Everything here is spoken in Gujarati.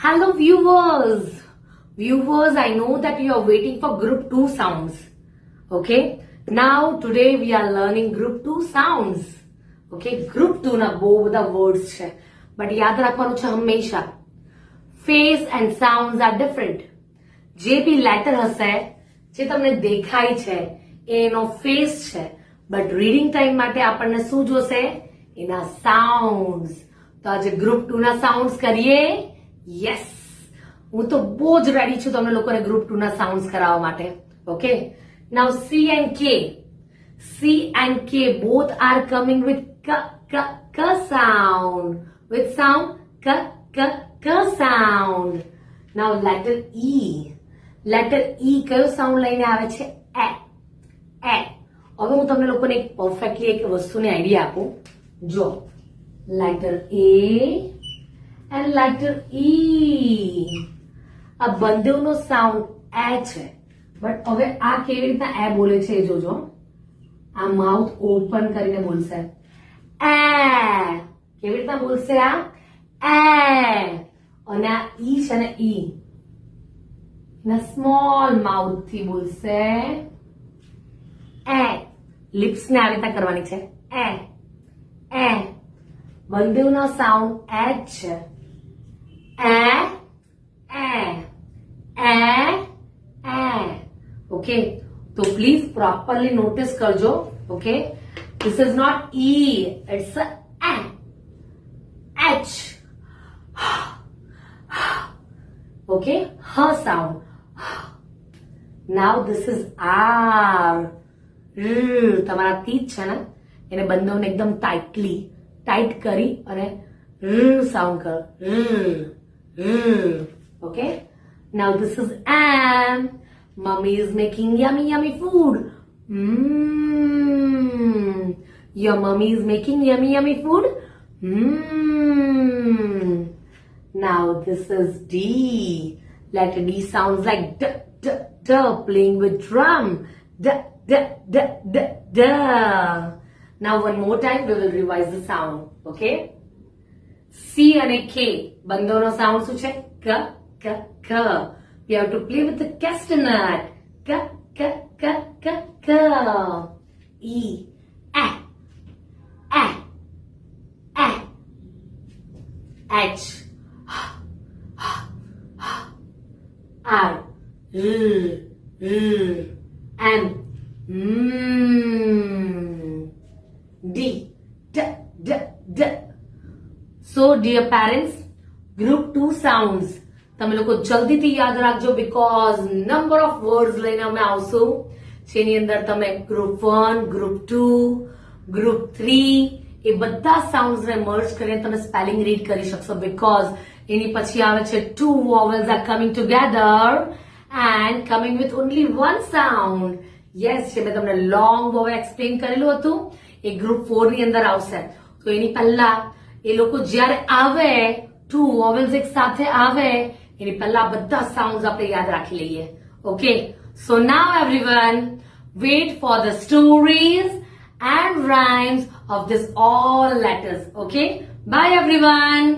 Hello viewers. Viewers, I know that you are waiting for group 2 sounds. Okay. Now today we are learning group 2 sounds. Okay. Group 2 ના બહુ બધા words છે. But યાદ રાખવાનું છે હંમેશા. Face and sounds are different. જે બી letter હશે, જે તમને દેખાય છે, એનો face છે. But reading time માટે આપણને શું જોશે? એના sounds. તો આજે group 2 ના sounds કરીએ. યસ, હું તો બહુ જ રેડી છું તમને લોકોને ગ્રુપ 2 ના સાઉન્ડ્સ કરાવવા માટે. Okay, now C and K both are coming with k sound, with sound k sound. Now letter E કયો સાઉન્ડ લઈને આવે છે? એ. હવે હું તમને લોકોને એક પરફેક્ટલી એક વસ્તુની આઈડિયા આપું. જો letter A and letter E. આ બંનેનો સાઉન્ડ એ છે, બટ હવે આ કેવી રીતના એ બોલે છે એ જોજો. આ માઉથ ઓપન કરીને બોલશે. એ કેવી રીતના બોલશે? આ એ. અને આ ઈ છે ને, ઈ ના સ્મોલ માઉથ થી બોલશે. એ લિપ્સ ને આવી રીતના કરવાની છે. એ બંનેનો સાઉન્ડ એ જ છે. ઓકે, તો પ્લીઝ પ્રોપરલી નોટિસ કરજો. Okay, this is not E, it's H. Okay, હ sound. Now this is R. તમારા તીત છે ને, એને બંનેને એકદમ ટાઈટ કરી અને સાઉન્ડ કરો. Okay, now this is M. Mummy is making yummy food. Your mummy is making yummy food. Now this is D. Letter D sounds like d, playing with drum. D. Now one more time we will revise the sound. Okay, C and K બંનેનો સાઉન્ડ શું છે? ક. We have to play with the castanet. K. E. A. H. R. M. D. D. So dear parents, group 2 sounds તમે લોકો જલ્દીથી યાદ રાખજો, બીકોઝ નંબર ઓફ વર્ડ્સ લઈને અમે આવશું. જેની અંદર તમે ગ્રુપ 1, ગ્રુપ 2, ગ્રુપ 3 એ બધા સાઉન્ડ્સ ને મર્જ કરીને તમે સ્પેલિંગ રીડ કરી શકશો. બીકોઝ એની પછી આવે છે 2 vowels are coming together and coming with only one sound. Yes, જે મેં તમને લોંગ vowel એક્સપ્લેન કરેલું હતું એ ગ્રુપ 4 ની અંદર આવશે. તો એની પહેલા એ લોકો જ્યારે આવે 2 vowels એક સાથે આવે એની પહેલા બધા સાઉન્ડ્સ આપણે યાદ રાખી લઈએ. Okay, so now everyone wait for the stories and rhymes of this all letters. Okay, bye everyone.